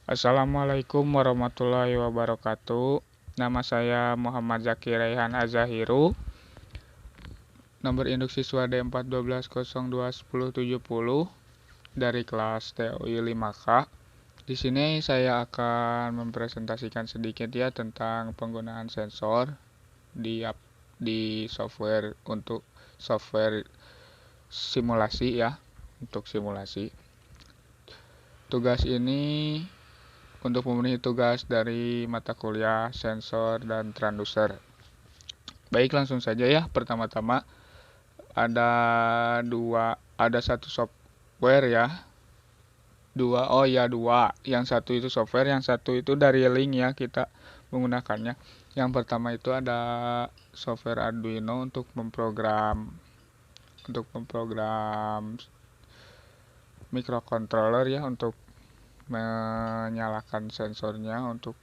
Assalamualaikum warahmatullahi wabarakatuh. Nama saya Muhammad Zaki Raihan Azahiru. Nomor induk siswa D412021070 dari kelas TOI 5K. Di sini saya akan mempresentasikan sedikit ya tentang penggunaan sensor di software untuk software simulasi ya, untuk simulasi. Tugas ini untuk memenuhi tugas dari mata kuliah sensor dan transducer. Baik, langsung saja ya. Pertama-tama ada satu software ya. Dua. Yang satu itu software, yang satu itu dari link ya kita menggunakannya. Yang pertama itu ada software Arduino untuk memprogram microcontroller ya, untuk menyalakan sensornya untuk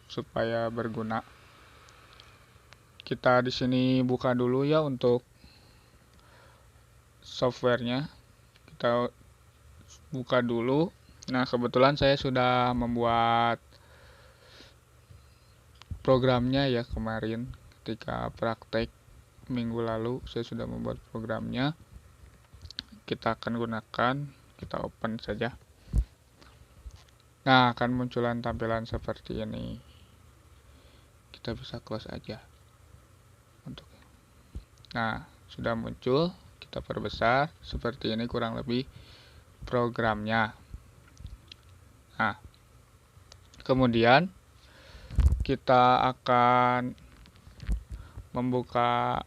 supaya berguna. Kita di sini buka dulu ya untuk softwarenya. Kita buka dulu. Nah, kebetulan saya sudah membuat programnya ya kemarin ketika praktek minggu lalu saya sudah membuat programnya. Kita akan gunakan, kita open saja. Nah, akan munculan tampilan seperti ini. Kita bisa close aja. Nah, sudah muncul, kita perbesar seperti ini kurang lebih programnya. Nah, kemudian kita akan membuka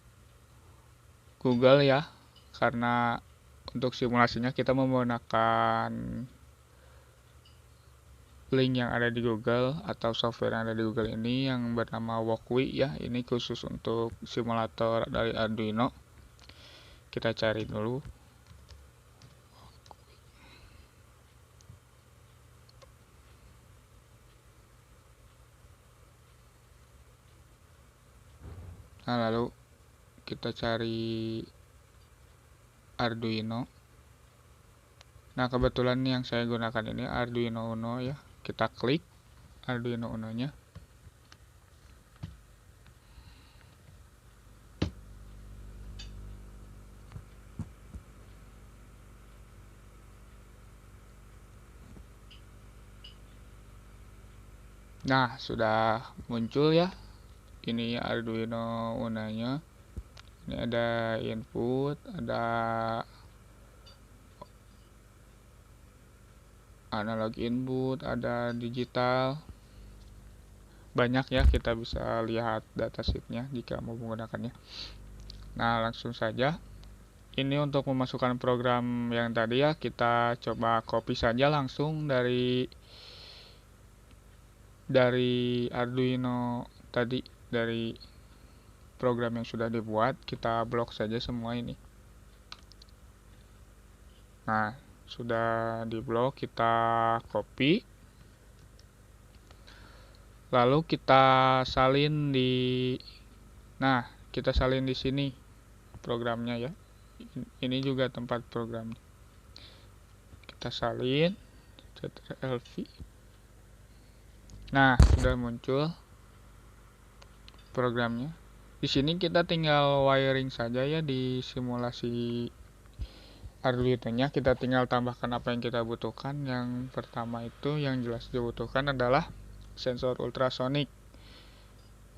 Google ya, karena untuk simulasinya kita menggunakan link yang ada di Google atau software yang ada di Google ini yang bernama Walkwi ya. Ini khusus untuk simulator dari Arduino. Kita cari dulu. Nah, lalu kita cari Arduino. Nah, kebetulan yang saya gunakan ini Arduino Uno ya. Kita klik Arduino Uno-nya. Nah, sudah muncul ya. Ini Arduino Uno-nya. Ini ada input, ada analog input, ada digital. Banyak ya, kita bisa lihat datasheetnya jika mau menggunakannya. Nah, langsung saja. Ini untuk memasukkan program yang tadi ya, kita coba copy saja langsung dari Arduino tadi, dari program yang sudah dibuat. Kita blok saja semua ini. Nah, sudah diblok, kita copy. Lalu kita salin kita salin di sini programnya ya. Ini juga tempat programnya. Kita salin Ctrl+V. Nah, sudah muncul programnya. Di sini kita tinggal wiring saja ya di simulasi Arduino-nya. Kita tinggal tambahkan apa yang kita butuhkan. Yang pertama itu yang jelas dibutuhkan adalah sensor ultrasonic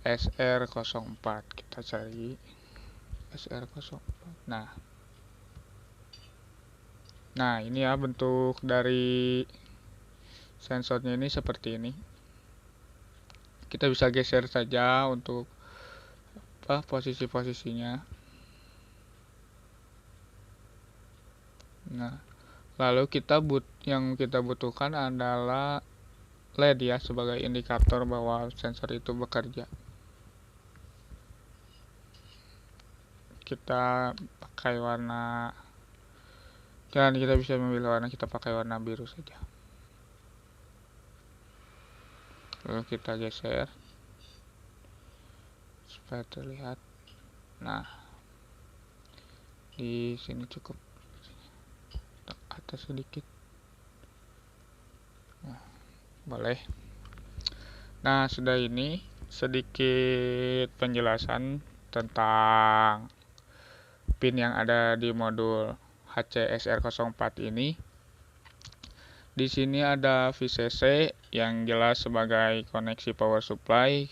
SR04. Kita cari SR04. Nah, ini ya bentuk dari sensornya ini seperti ini. Kita bisa geser saja untuk posisi-posisinya. Nah, lalu yang kita butuhkan adalah LED ya sebagai indikator bahwa sensor itu bekerja. Kita pakai warna, dan kita bisa memilih warna, kita pakai warna biru saja. Lalu kita geser supaya terlihat. Nah, di sini cukup atas sedikit. Nah, boleh. Nah, sudah ini sedikit penjelasan tentang pin yang ada di modul HCSR04 ini. Di sini ada VCC yang jelas sebagai koneksi power supply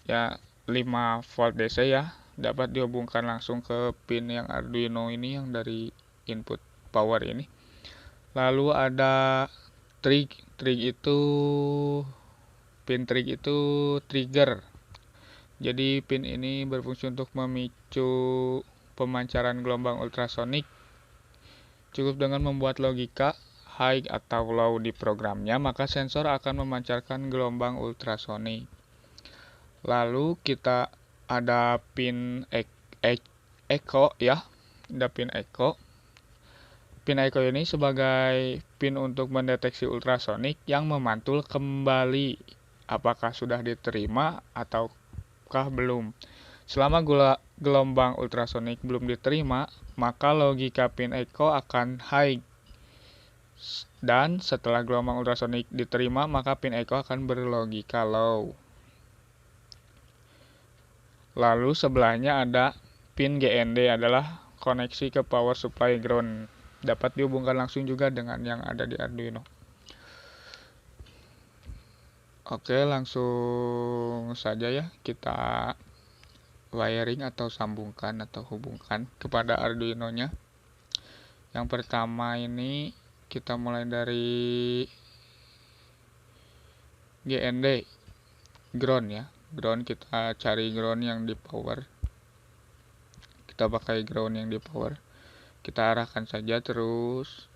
ya, 5 volt DC ya, dapat dihubungkan langsung ke pin yang Arduino ini yang dari input power ini. Lalu ada trig itu pin trig itu trigger. Jadi pin ini berfungsi untuk memicu pemancaran gelombang ultrasonik. Cukup dengan membuat logika high atau low di programnya, maka sensor akan memancarkan gelombang ultrasonik. Lalu kita ada pin echo ya, ada pin echo. Pin echo ini sebagai pin untuk mendeteksi ultrasonik yang memantul kembali, apakah sudah diterima ataukah belum. Selama gelombang ultrasonik belum diterima, maka logika pin echo akan high. Dan setelah gelombang ultrasonik diterima, maka pin echo akan berlogika low. Lalu sebelahnya ada pin GND, adalah koneksi ke power supply ground. Dapat dihubungkan langsung juga dengan yang ada di Arduino. Oke, langsung saja ya kita wiring atau sambungkan atau hubungkan kepada Arduino-nya. Yang pertama ini kita mulai dari GND, ground ya. Ground, kita cari ground yang di power. Kita pakai ground yang di power. Kita arahkan saja terus.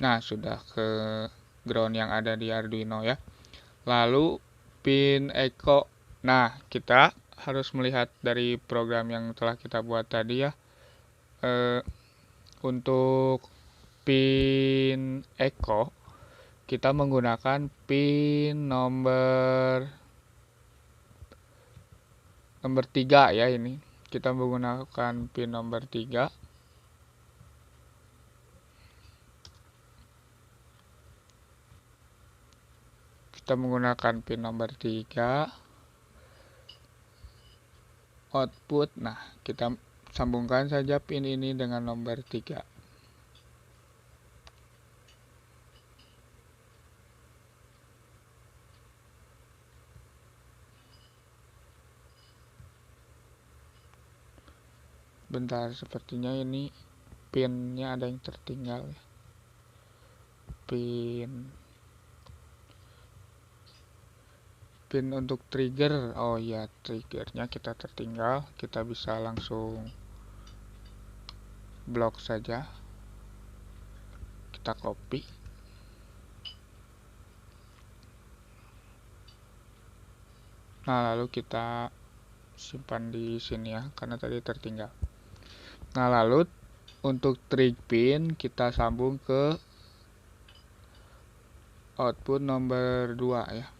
Nah, sudah ke ground yang ada di Arduino ya. Lalu pin echo. Nah, kita harus melihat dari program yang telah kita buat tadi ya. Untuk pin echo kita menggunakan pin nomor 3 ya ini. Kita menggunakan pin nomor 3. Kita menggunakan pin nomor 3 output. Nah, kita sambungkan saja pin ini dengan nomor 3. Bentar, sepertinya ini pinnya ada yang tertinggal ya. Pin untuk trigger, oh ya, triggernya kita tertinggal. Kita bisa langsung blok saja, kita copy. Nah, lalu kita simpan di sini ya, karena tadi tertinggal. Nah, lalu untuk trig pin kita sambung ke output nomor 2 ya.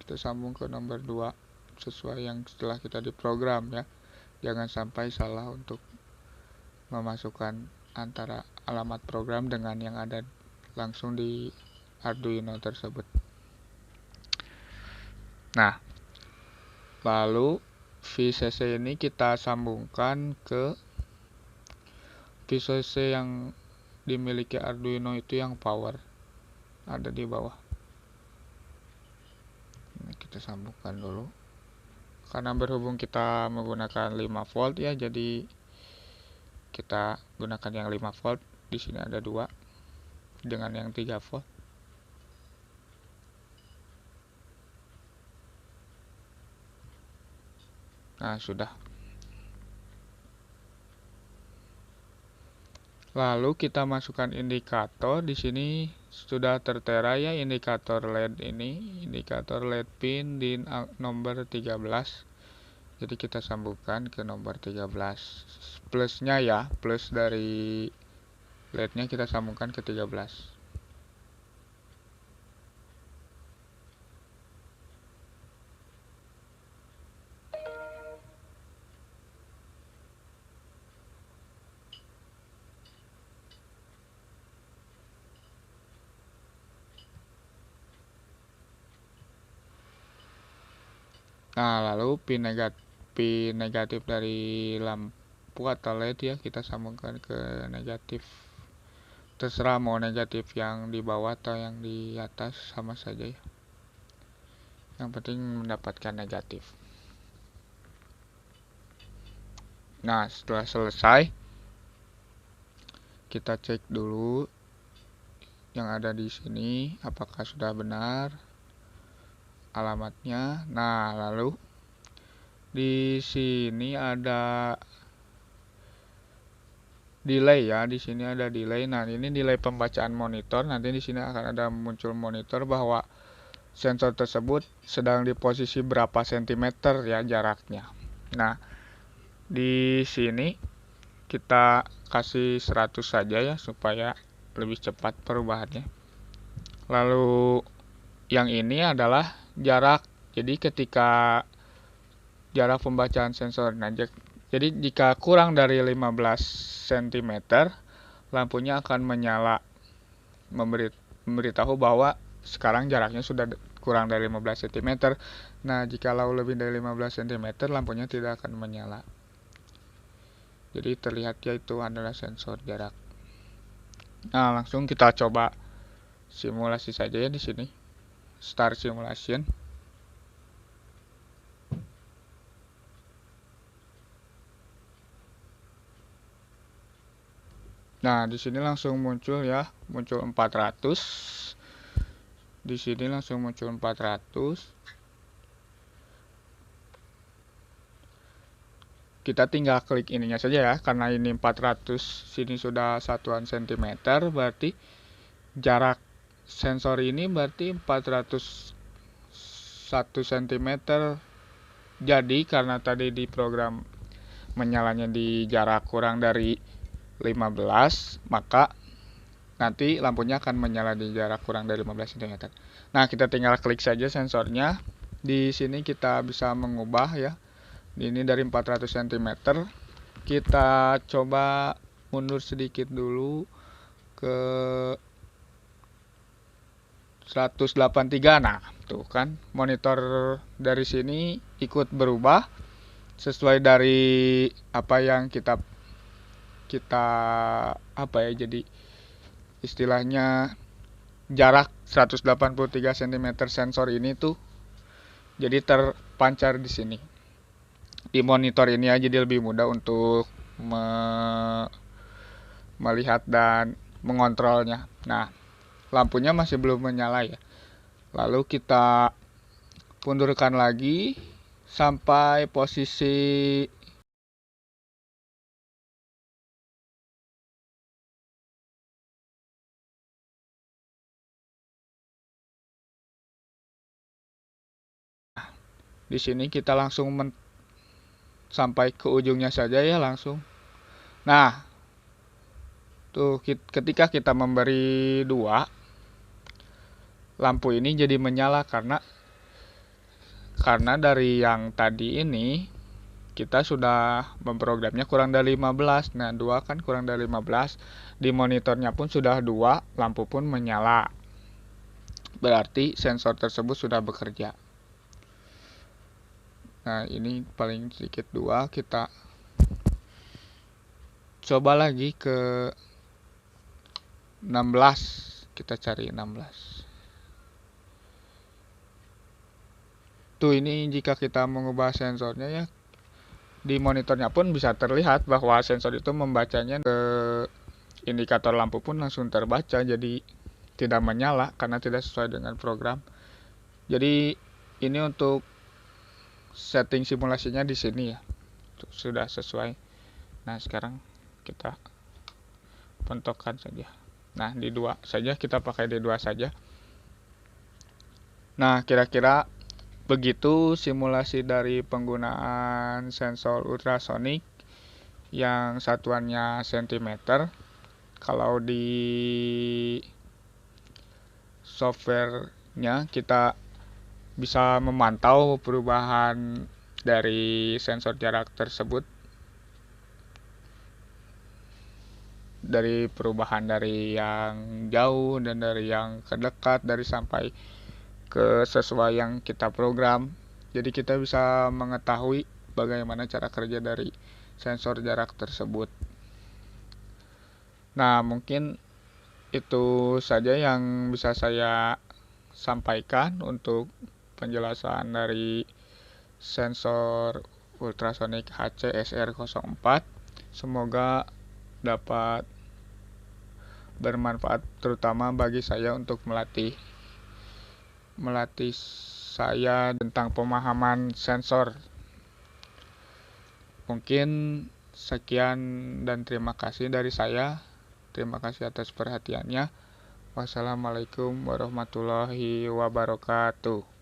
Kita sambung ke nomor 2 sesuai yang setelah kita diprogram ya. Jangan sampai salah untuk memasukkan antara alamat program dengan yang ada langsung di Arduino tersebut. Nah, lalu VCC ini kita sambungkan ke VCC yang dimiliki Arduino itu yang power, ada di bawah. Ini kita sambungkan dulu. Karena berhubung kita menggunakan 5 volt ya, jadi kita gunakan yang 5 volt. Di sini ada 2 dengan yang 3 volt. Nah, sudah. Lalu kita masukkan indikator. Di sini sudah tertera ya indikator LED ini, indikator LED pin di nomor 13. Jadi kita sambungkan ke nomor 13. Plusnya ya, plus dari LED-nya kita sambungkan ke 13. Nah, lalu pin negatif dari lampu atau LED ya kita sambungkan ke negatif. Terserah mau negatif yang di bawah atau yang di atas, sama saja ya. Yang penting mendapatkan negatif. Nah, setelah selesai kita cek dulu yang ada di sini apakah sudah benar alamatnya. Nah, lalu di sini ada delay ya, di sini ada delay. Nah, ini delay pembacaan monitor. Nanti di sini akan ada muncul monitor bahwa sensor tersebut sedang di posisi berapa sentimeter ya jaraknya. Nah, di sini kita kasih 100 saja ya supaya lebih cepat perubahannya. Lalu yang ini adalah jarak. Jadi ketika jarak pembacaan sensor, nah, jadi jika kurang dari 15 cm, lampunya akan menyala, memberitahu bahwa sekarang jaraknya sudah kurang dari 15 cm. Nah, jikalau lebih dari 15 cm, lampunya tidak akan menyala. Jadi terlihat ya itu adalah sensor jarak. Nah, langsung kita coba simulasi saja ya di sini. Start simulation. Nah, di sini langsung muncul ya, muncul 400. Di sini langsung muncul 400. Kita tinggal klik ininya saja ya, karena ini 400, sini sudah satuan sentimeter, berarti jarak sensor ini berarti 401 cm. Jadi karena tadi di program menyalanya di jarak kurang dari 15, maka nanti lampunya akan menyala di jarak kurang dari 15 cm. Nah, kita tinggal klik saja sensornya. Di sini kita bisa mengubah ya. Ini dari 400 cm. Kita coba mundur sedikit dulu ke 183. Nah, tuh kan monitor dari sini ikut berubah sesuai dari apa yang kita apa ya, jadi istilahnya jarak 183 cm sensor ini tuh jadi terpancar di sini. Di monitor ini aja jadi lebih mudah untuk melihat dan mengontrolnya. Nah, lampunya masih belum menyala ya. Lalu kita pundurkan lagi sampai posisi di sini kita langsung sampai ke ujungnya saja ya langsung. Nah, tuh ketika kita memberi 2, lampu ini jadi menyala karena dari yang tadi ini kita sudah memprogramnya kurang dari 15. Nah, 2 kan kurang dari 15. Di monitornya pun sudah 2, lampu pun menyala. Berarti sensor tersebut sudah bekerja. Nah, ini paling sedikit 2. Kita coba lagi ke 16. Kita cari 16. Tuh, ini jika kita mengubah sensornya ya, di monitornya pun bisa terlihat bahwa sensor itu membacanya ke indikator lampu pun langsung terbaca, jadi tidak menyala karena tidak sesuai dengan program. Jadi ini untuk setting simulasinya di sini ya, sudah sesuai. Nah, sekarang kita pentokkan saja. Nah, di 2 saja, kita pakai di 2 saja. Nah, kira-kira begitu simulasi dari penggunaan sensor ultrasonik yang satuannya cm. Kalau di softwarenya kita bisa memantau perubahan dari sensor jarak tersebut, dari perubahan dari yang jauh dan dari yang terdekat, dari sampai ke sesuai yang kita program. Jadi kita bisa mengetahui bagaimana cara kerja dari sensor jarak tersebut. Nah, mungkin itu saja yang bisa saya sampaikan untuk penjelasan dari sensor ultrasonic HC-SR04. Semoga dapat bermanfaat terutama bagi saya untuk melatih saya tentang pemahaman sensor. Mungkin sekian dan terima kasih dari saya. Terima kasih atas perhatiannya. Wassalamualaikum warahmatullahi wabarakatuh.